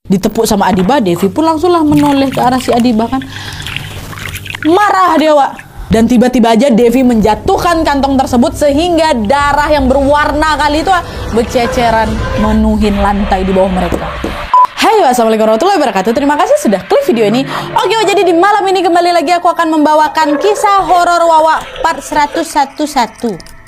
Ditepuk sama Adiba, Devi pun langsunglah menoleh ke arah si Adiba kan. Marah dia, Wak. Dan tiba-tiba aja Devi menjatuhkan kantong tersebut sehingga darah yang berwarna kali itu berceceran menuhin lantai di bawah mereka. Hai, wassalamualaikum warahmatullahi wabarakatuh. Terima kasih sudah klik video ini. Oke, jadi di malam ini kembali lagi aku akan membawakan kisah horor Wawa part 111.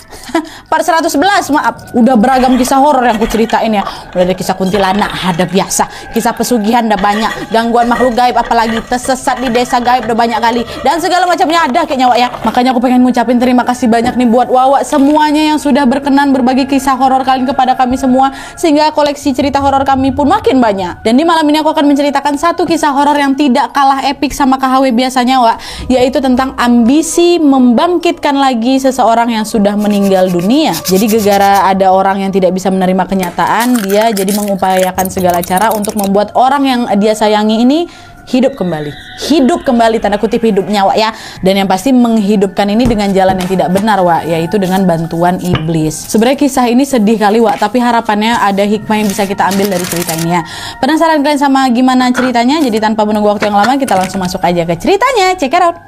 Part 111, maaf. Udah beragam kisah horor yang aku ceritain ya. Udah ada kisah kuntilanak, ada biasa. Kisah pesugihan udah banyak. Gangguan makhluk gaib, apalagi tersesat di desa gaib udah banyak kali. Dan segala macamnya ada kayaknya, Wak ya. Makanya aku pengen ngucapin terima kasih banyak nih buat Wawa semuanya yang sudah berkenan berbagi kisah horor kalian kepada kami semua. Sehingga koleksi cerita horor kami pun makin banyak. Dan di malam ini aku akan menceritakan satu kisah horor yang tidak kalah epik sama KHW biasanya, Wak. Yaitu tentang ambisi membangkitkan lagi seseorang yang sudah meninggal dunia. Jadi gegara ada orang yang tidak bisa menerima kenyataan, dia jadi mengupayakan segala cara untuk membuat orang yang dia sayangi ini hidup kembali. Hidup kembali, tanda kutip hidupnya, Wak ya. Dan yang pasti menghidupkan ini dengan jalan yang tidak benar, Wak, yaitu dengan bantuan iblis. Sebenarnya kisah ini sedih kali, Wak, tapi harapannya ada hikmah yang bisa kita ambil dari cerita ini ya. Penasaran kalian sama gimana ceritanya? Jadi tanpa menunggu waktu yang lama, kita langsung masuk aja ke ceritanya. Check it out.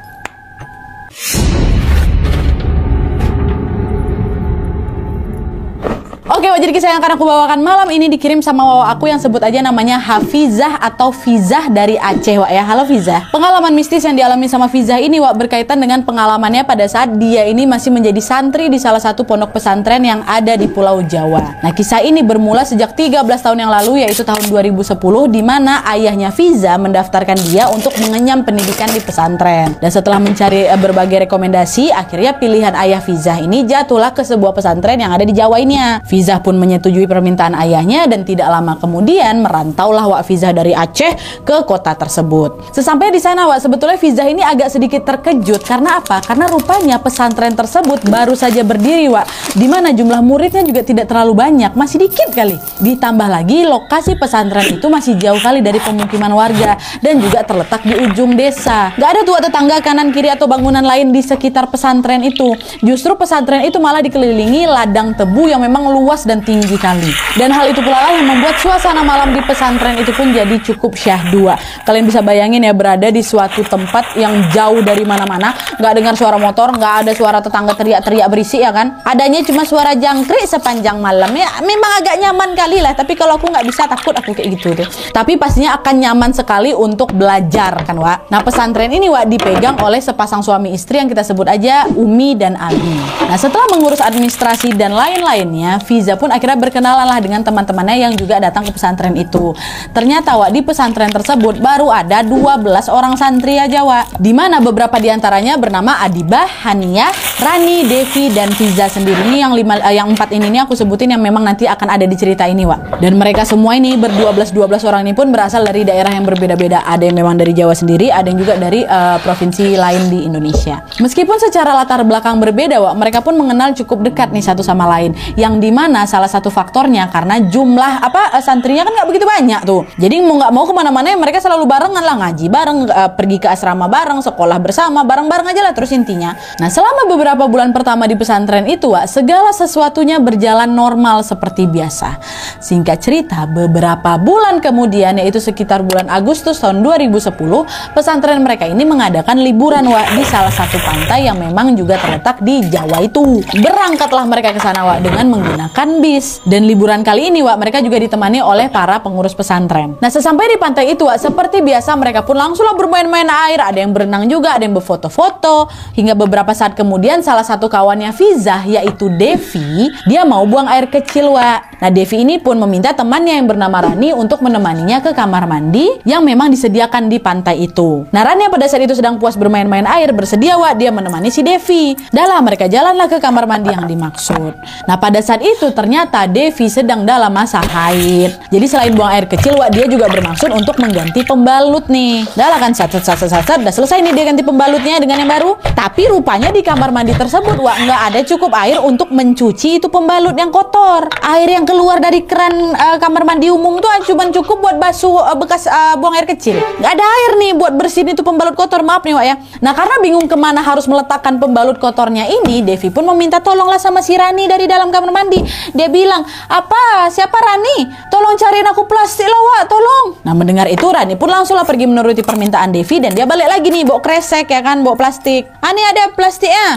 Oke, jadi kisah yang akan aku bawakan malam ini dikirim sama Wawa aku yang sebut aja namanya Hafizah atau Fizah dari Aceh, Wak ya. Halo Fizah. Pengalaman mistis yang dialami sama Fizah ini, Wak, berkaitan dengan pengalamannya pada saat dia ini masih menjadi santri di salah satu pondok pesantren yang ada di Pulau Jawa. Nah, kisah ini bermula sejak 13 tahun yang lalu, yaitu tahun 2010, di mana ayahnya Fizah mendaftarkan dia untuk mengenyam pendidikan di pesantren. Dan setelah mencari berbagai rekomendasi, akhirnya pilihan ayah Fizah ini jatuhlah ke sebuah pesantren yang ada di Jawa ini ya. Fizah pun menyetujui permintaan ayahnya dan tidak lama kemudian merantaulah Wak Fizah dari Aceh ke kota tersebut. Sesampainya di sana, Wak, sebetulnya Fizah ini agak sedikit terkejut. Karena apa? Karena rupanya pesantren tersebut baru saja berdiri, Wak, dimana jumlah muridnya juga tidak terlalu banyak, masih dikit kali. Ditambah lagi lokasi pesantren itu masih jauh kali dari pemukiman warga dan juga terletak di ujung desa. Gak ada tuh tetangga kanan kiri atau bangunan lain di sekitar pesantren itu. Justru pesantren itu malah dikelilingi ladang tebu yang memang luas dan tinggi kali. Dan hal itu pula lah yang membuat suasana malam di pesantren itu pun jadi cukup syahdu. Kalian bisa bayangin ya, berada di suatu tempat yang jauh dari mana-mana, nggak dengar suara motor, nggak ada suara tetangga teriak-teriak berisik ya kan. Adanya cuma suara jangkrik sepanjang malam ya. Memang agak nyaman kali lah, tapi kalau aku nggak bisa, takut aku kayak gitu tuh. Tapi pastinya akan nyaman sekali untuk belajar kan, Wak. Nah, pesantren ini, Wak, dipegang oleh sepasang suami istri yang kita sebut aja Umi dan Abi. Nah, setelah mengurus administrasi dan lain-lainnya, Fiza pun akhirnya berkenalan lah dengan teman-temannya yang juga datang ke pesantren itu. Ternyata, Wak, di pesantren tersebut baru ada 12 orang santri aja, Wak. Dimana beberapa diantaranya bernama Adibah, Hania, Rani, Devi, dan Fiza sendiri. Ini yang 4 ini aku sebutin yang memang nanti akan ada di cerita ini, Wak. Dan mereka semua ini ber-12 orang ini pun berasal dari daerah yang berbeda-beda. Ada yang memang dari Jawa sendiri, ada yang juga dari provinsi lain di Indonesia. Meskipun secara latar belakang berbeda, Wak, mereka pun mengenal cukup dekat nih satu sama lain. Yang dimana salah satu faktornya karena jumlah santrinya kan nggak begitu banyak tuh. Jadi mau nggak mau kemana-mana mereka selalu barengan lah, ngaji bareng, pergi ke asrama bareng, sekolah bersama, bareng-bareng aja lah terus intinya. Nah, selama beberapa bulan pertama di pesantren itu, Wak, segala sesuatunya berjalan normal seperti biasa. Singkat cerita, beberapa bulan kemudian, yaitu sekitar bulan Agustus tahun 2010, pesantren mereka ini mengadakan liburan, Wak, di salah satu pantai yang memang juga terletak di Jawa itu. Berangkatlah mereka ke sana, Wak, dengan menggunakan bis. Dan liburan kali ini, Wak, mereka juga ditemani oleh para pengurus pesantren. Nah, sesampai di pantai itu, Wak, seperti biasa mereka pun langsunglah bermain-main air. Ada yang berenang juga, ada yang berfoto-foto. Hingga beberapa saat kemudian salah satu kawannya Fizah, yaitu Devi, dia mau buang air kecil, Wak. Nah, Devi ini pun meminta temannya yang bernama Rani untuk menemaninya ke kamar mandi yang memang disediakan di pantai itu. Nah, Rani pada saat itu sedang puas bermain-main air, bersedia, Wak, dia menemani si Devi. Dahlah mereka jalanlah ke kamar mandi yang dimaksud. Nah, pada saat itu ternyata Devi sedang dalam masa haid. Jadi selain buang air kecil, Wak, dia juga bermaksud untuk mengganti pembalut nih. Dahlah kan sat, udah selesai nih dia ganti pembalutnya dengan yang baru. Tapi rupanya di kamar mandi tersebut, Wak, nggak ada cukup air untuk mencuci itu pembalut yang kotor. Air yang keluar dari keran kamar mandi umum tuh cuma cukup buat basuh bekas buang air kecil. Nggak ada air nih buat bersihin itu pembalut kotor, maaf nih, Wak ya. Nah, karena bingung kemana harus meletakkan pembalut kotornya ini, Devi pun meminta tolonglah sama si Rani dari dalam kamar mandi. Dia bilang, apa? Siapa Rani? Tolong cariin aku plastik lah Wak, tolong. Nah mendengar itu Rani pun langsunglah pergi menuruti permintaan Devi. Dan dia balik lagi nih bawa kresek ya kan, bawa plastik. Ini ada plastiknya,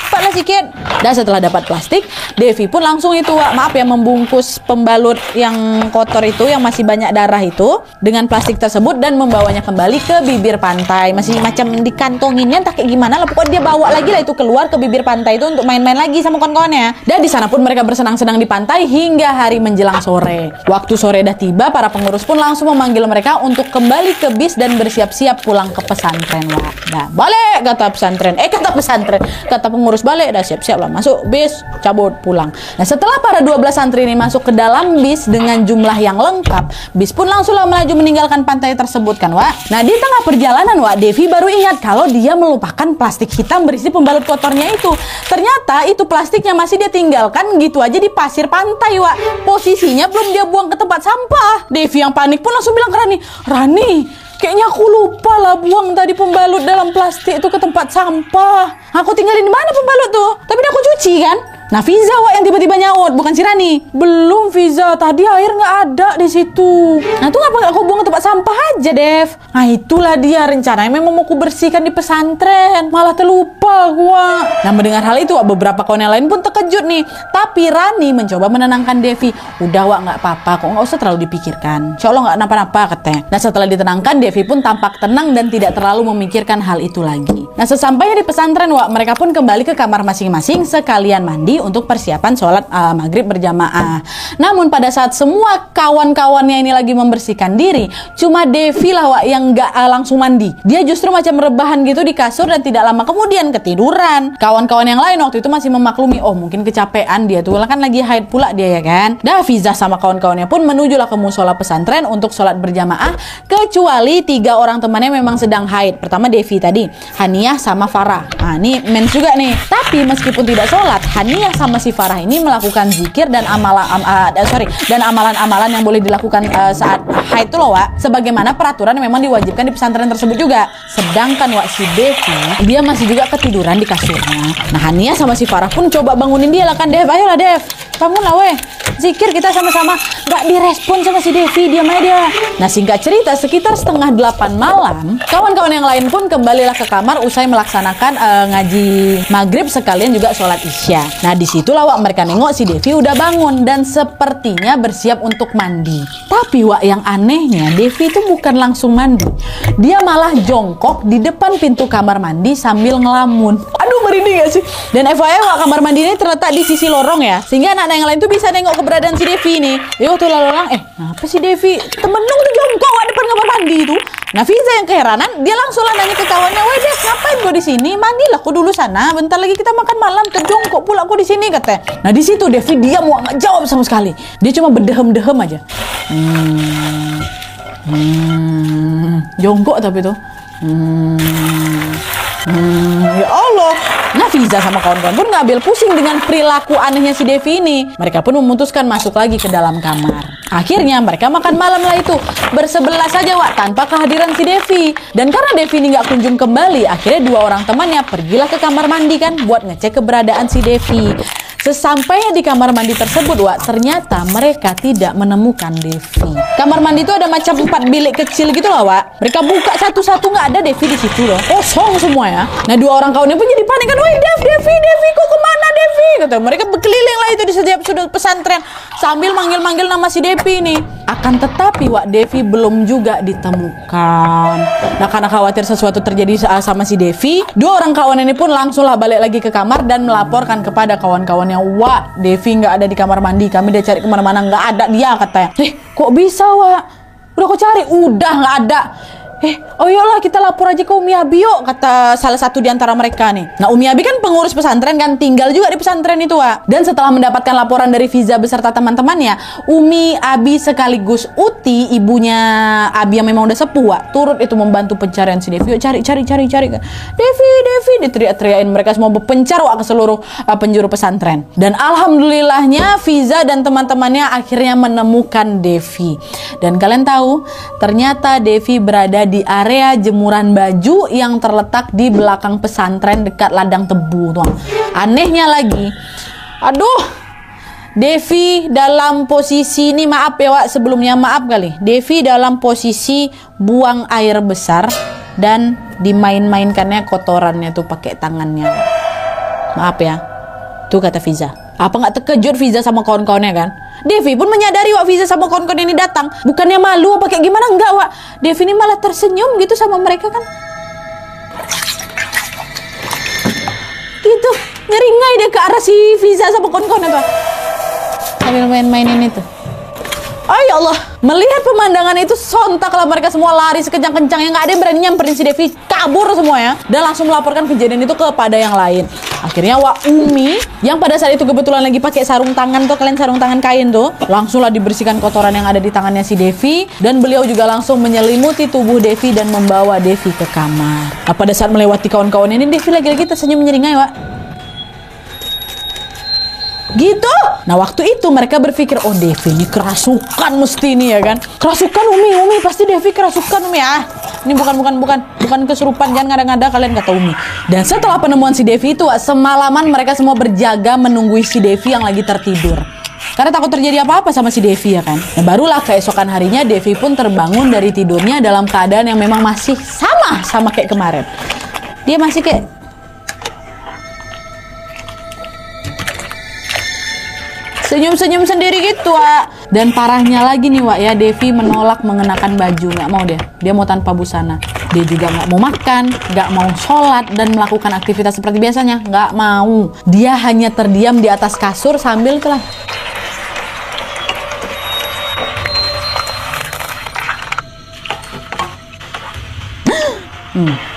cepatlah sikit. Dan setelah dapat plastik, Devi pun langsung itu Wak, maaf ya, membungkus pembalut yang kotor itu, yang masih banyak darah itu dengan plastik tersebut dan membawanya kembali ke bibir pantai. Masih macam dikantonginnya entah kayak gimana lah, pokoknya dia bawa lagi lah itu keluar ke bibir pantai itu untuk main-main lagi sama kawan-kawannya. Dan di sana pun mereka bersenang-senang di pantai hingga hari menjelang sore. Waktu sore dah tiba, para pengurus pun langsung memanggil mereka untuk kembali ke bis dan bersiap-siap pulang ke pesantren Wak. Nah balik kata pesantren, kata pengurus, balik dah, siap-siap lah masuk bis, cabut pulang. Nah setelah para 12 santri ini masuk ke dalam bis dengan jumlah yang lengkap, bis pun langsunglah melaju meninggalkan pantai tersebut kan Wak. Nah di tengah perjalanan Wak, Devi baru ingat kalau dia melupakan plastik hitam berisi pembalut kotornya itu. Ternyata itu plastiknya masih dia tinggalkan gitu aja di pasir pantai Wak. Posisinya belum dia buang ke tempat sampah. Devi yang panik pun langsung bilang ke Rani, kayaknya aku lupa lah buang tadi pembalut dalam plastik itu ke tempat sampah. Aku tinggalin di mana pembalut tuh? Tapi aku cuci kan? Nah Fiza Wak yang tiba-tiba nyaut, bukan si Rani. Belum Fiza, tadi air nggak ada di situ. Nah tuh ngapa nggak kau buang ke tempat sampah aja Dev? Nah itulah dia rencananya memang mau ku bersihkan di pesantren, malah terlupa gua. Nah mendengar hal itu Wak, beberapa kawan yang lain pun terkejut nih. Tapi Rani mencoba menenangkan Devi. Udah Wak, nggak apa-apa kok, nggak usah terlalu dipikirkan. Insya Allah nggak napa-napa katanya. Nah setelah ditenangkan, Devi pun tampak tenang dan tidak terlalu memikirkan hal itu lagi. Nah sesampainya di pesantren Wak, mereka pun kembali ke kamar masing-masing sekalian mandi untuk persiapan sholat maghrib berjamaah. Namun pada saat semua kawan-kawannya ini lagi membersihkan diri, cuma Devi lah Wak yang nggak langsung mandi. Dia justru macam rebahan gitu di kasur dan tidak lama kemudian ketiduran. Kawan-kawan yang lain waktu itu masih memaklumi, oh mungkin kecapean dia tuh, kan lagi haid pula dia ya kan. Dah Fiza sama kawan-kawannya pun menujulah ke musola pesantren untuk sholat berjamaah, kecuali 3 orang temannya memang sedang haid. Pertama Devi tadi, Haniah sama Farah. Nah ini mens juga nih. Tapi meskipun tidak sholat, Haniah sama si Farah ini melakukan zikir dan amalan-amalan yang boleh dilakukan saat haid itu loh Wak, sebagaimana peraturan yang memang diwajibkan di pesantren tersebut juga. Sedangkan Wak, si Devi dia masih juga ketiduran di kasurnya. Nah Haniah sama si Farah pun coba bangunin dia lah kan, Dev, ayolah Dev, bangunlah weh, zikir kita sama-sama. Gak direspon sama si Devi, diam aja dia. Nah singkat cerita, sekitar setengah 8 malam, kawan-kawan yang lain pun kembalilah ke kamar usai melaksanakan ngaji maghrib sekalian juga sholat isya. Nah disitulah Wak mereka nengok si Devi udah bangun dan sepertinya bersiap untuk mandi. Tapi Wak yang anehnya, Devi itu bukan langsung mandi. Dia malah jongkok di depan pintu kamar mandi sambil ngelamun. Aduh merinding gak sih? Dan FYI Wak, kamar mandi ini terletak di sisi lorong ya, sehingga anak-anak yang lain tuh bisa nengok keberadaan si Devi nih. Dia waktu lalu orang, apa si Devi? Temenung tuh jongkok Wak depan kamar mandi itu. Nah Fiza yang keheranan, dia langsung lah nanya ke kawannya, weh Dev, ngapain kau di sini? Mandilah kau dulu sana, bentar lagi kita makan malam, terjongkok pula kau di sini katanya. Nah di situ Devi dia mau nggak jawab sama sekali, dia cuma berdehem-dehem aja. Jongkok tapi tuh. Ya Allah. Nah Fiza sama kawan-kawan pun ngambil pusing dengan perilaku anehnya si Devi ini. Mereka pun memutuskan masuk lagi ke dalam kamar. Akhirnya mereka makan malam lah itu bersebelah saja Wak, tanpa kehadiran si Devi. Dan karena Devi ini nggak kunjung kembali, akhirnya 2 orang temannya pergilah ke kamar mandi kan buat ngecek keberadaan si Devi. Sesampainya di kamar mandi tersebut Wak, ternyata mereka tidak menemukan Devi. Kamar mandi itu ada macam 4 bilik kecil gitu lah Wak. Mereka buka satu-satu, nggak ada Devi di situ loh, kosong semua ya. Nah 2 orang kawannya pun jadi panik kan, woi Devi kok kemana Devi? Kata mereka berkeliling lah itu di setiap sudut pesantren sambil manggil-manggil nama si Devi nih. Akan tetapi Wak, Devi belum juga ditemukan. Nah karena khawatir sesuatu terjadi sama si Devi, 2 orang kawan ini pun langsunglah balik lagi ke kamar dan melaporkan kepada kawan-kawannya, Wak, Devi nggak ada di kamar mandi, kami udah cari kemana-mana nggak ada dia katanya. Kok bisa Wak? Udah kau cari? Udah nggak ada. Oh iyalah kita lapor aja ke Umi Abi yuk, kata salah satu di antara mereka nih. Nah Umi Abi kan pengurus pesantren kan, tinggal juga di pesantren itu Wak. Dan setelah mendapatkan laporan dari Fiza beserta teman-temannya, Umi Abi sekaligus Uti, ibunya Abi yang memang udah sepuh Wak, turut itu membantu pencarian si Devi. Yuk cari Devi, diteriak-teriakin mereka semua berpencar Wak ke seluruh penjuru pesantren. Dan alhamdulillahnya Fiza dan teman-temannya akhirnya menemukan Devi. Dan kalian tahu, ternyata Devi berada di area jemuran baju yang terletak di belakang pesantren dekat ladang tebu tuh. Anehnya lagi, aduh, Devi dalam posisi ini, maaf ya Wak, sebelumnya maaf kali. Devi dalam posisi buang air besar dan dimain-mainkannya kotorannya tuh pakai tangannya. Maaf ya. Tuh kata Fiza. Apa nggak terkejut Fiza sama kawan-kawannya kan? Devi pun menyadari Wak Fiza sama kawan-kawan ini datang. Bukannya malu apa kayak gimana, enggak Wak. Devi ini malah tersenyum gitu sama mereka kan. Gitu. Ngeringai deh ke arah si Fiza sama kawan-kawannya Pak. Sambil main-mainin itu. Oh ya Allah, melihat pemandangan itu sontak lah mereka semua lari sekencang-kencangnya, nggak ada yang berani nyamperin si Devi, kabur semuanya dan langsung melaporkan kejadian itu kepada yang lain. Akhirnya Wak Umi yang pada saat itu kebetulan lagi pakai sarung tangan tuh, kalian sarung tangan kain tuh, langsunglah dibersihkan kotoran yang ada di tangannya si Devi dan beliau juga langsung menyelimuti tubuh Devi dan membawa Devi ke kamar. Nah, pada saat melewati kawan-kawan ini Devi lagi-lagi tersenyum menyeringai Wak. Gitu. Nah waktu itu mereka berpikir, oh Devi ini kerasukan mesti ini ya kan. Kerasukan Umi pasti Devi kerasukan Umi ya. Ini bukan kesurupan, jangan ngada-ngada kalian kata Umi. Dan setelah penemuan si Devi itu, semalaman mereka semua berjaga menunggu si Devi yang lagi tertidur. Karena takut terjadi apa-apa sama si Devi ya kan. Nah barulah keesokan harinya Devi pun terbangun dari tidurnya dalam keadaan yang memang masih sama kayak kemarin. Dia masih kayak senyum-senyum sendiri gitu Wak. Dan parahnya lagi nih Wak ya, Devi menolak mengenakan baju, nggak mau dia mau tanpa busana. Dia juga nggak mau makan, nggak mau sholat dan melakukan aktivitas seperti biasanya, nggak mau. Dia hanya terdiam di atas kasur sambil telah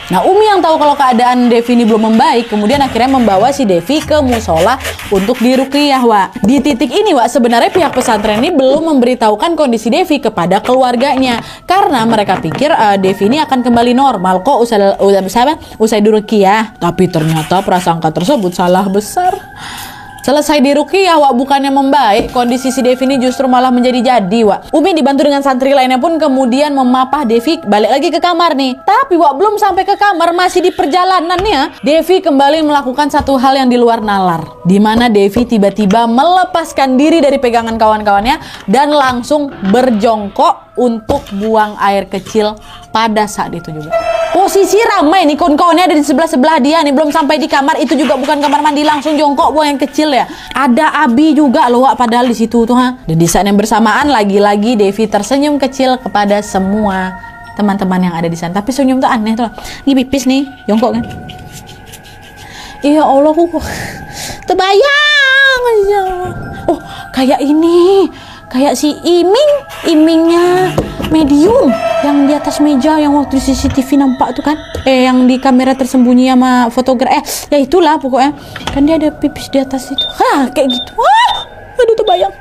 Nah Umi yang tahu kalau keadaan Devi ini belum membaik, kemudian akhirnya membawa si Devi ke musola untuk diruqyah Wak. Di titik ini Wak, sebenarnya pihak pesantren ini belum memberitahukan kondisi Devi kepada keluarganya karena mereka pikir Devi ini akan kembali normal kok usai diruqyah. Tapi ternyata prasangka tersebut salah besar. Selesai diruqyah Wak, bukannya membaik, kondisi si Devi ini justru malah menjadi-jadi Wak. Umi dibantu dengan santri lainnya pun kemudian memapah Devi balik lagi ke kamar nih. Tapi Wak, belum sampai ke kamar, masih di perjalanannya Devi kembali melakukan satu hal yang di luar nalar, di mana Devi tiba-tiba melepaskan diri dari pegangan kawan-kawannya dan langsung berjongkok untuk buang air kecil pada saat itu juga. Posisi ramai nih, kawan-kawannya ada di sebelah-sebelah dia nih, belum sampai di kamar, itu juga bukan kamar mandi, langsung jongkok buang yang kecil ya. Ada Abi juga loh Wak, padahal di situ tuh ha. Dan di saat yang bersamaan lagi-lagi Devi tersenyum kecil kepada semua teman-teman yang ada di sana. Tapi senyum tuh aneh tuh. Ini pipis nih, jongkok kan. Ya Allah, kok terbayang aja. Oh, kayak ini. Kayak si Imingnya medium yang di atas meja yang waktu di CCTV nampak tuh kan, yang di kamera tersembunyi sama fotografer, ya itulah pokoknya kan dia ada pipis di atas itu, kayak gitu. Aduh terbayang.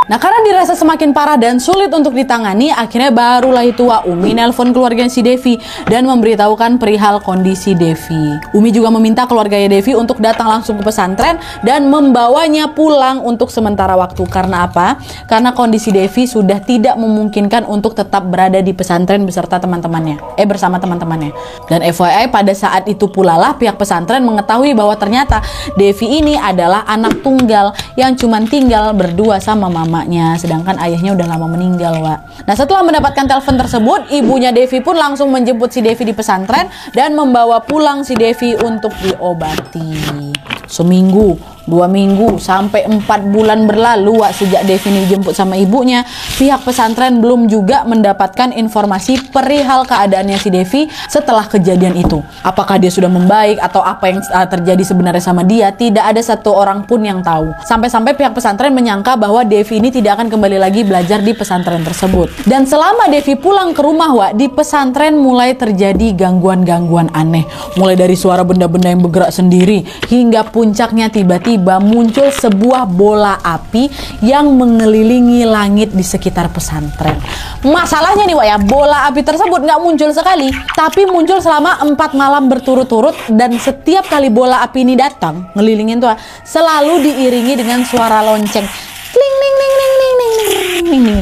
Nah karena dirasa semakin parah dan sulit untuk ditangani, akhirnya barulah itu Wak Umi nelpon keluarga si Devi dan memberitahukan perihal kondisi Devi. Umi juga meminta keluarganya Devi untuk datang langsung ke pesantren dan membawanya pulang untuk sementara waktu. Karena apa? Karena kondisi Devi sudah tidak memungkinkan untuk tetap berada di pesantren beserta teman-temannya, bersama teman-temannya. Dan FYI pada saat itu pula lah pihak pesantren mengetahui bahwa ternyata Devi ini adalah anak tunggal yang cuman tinggal berdua sama mamanya, sedangkan ayahnya udah lama meninggal Wak. Nah setelah mendapatkan telepon tersebut, ibunya Devi pun langsung menjemput si Devi di pesantren dan membawa pulang si Devi untuk diobati. Seminggu, 2 minggu, sampai 4 bulan berlalu Wak, sejak Devi ini dijemput sama ibunya. Pihak pesantren belum juga mendapatkan informasi perihal keadaannya si Devi setelah kejadian itu. Apakah dia sudah membaik atau apa yang terjadi sebenarnya sama dia, tidak ada satu orang pun yang tahu. Sampai-sampai pihak pesantren menyangka bahwa Devi ini tidak akan kembali lagi belajar di pesantren tersebut. Dan selama Devi pulang ke rumah Wak, di pesantren mulai terjadi gangguan-gangguan aneh. Mulai dari suara benda-benda yang bergerak sendiri, hingga puncaknya tiba-tiba muncul sebuah bola api yang mengelilingi langit di sekitar pesantren. Masalahnya nih Wak ya, bola api tersebut nggak muncul sekali, tapi muncul selama 4 malam berturut-turut, dan setiap kali bola api ini datang ngelilingin tuh selalu diiringi dengan suara lonceng. Kling ling ling ling ling ling.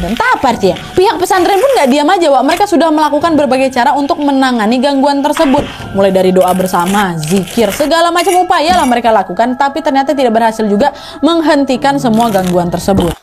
Entah apa artinya. Pihak pesantren pun nggak diam aja, Wak. Mereka sudah melakukan berbagai cara untuk menangani gangguan tersebut. Mulai dari doa bersama, zikir, segala macam upaya lah mereka lakukan, tapi ternyata tidak berhasil juga menghentikan semua gangguan tersebut.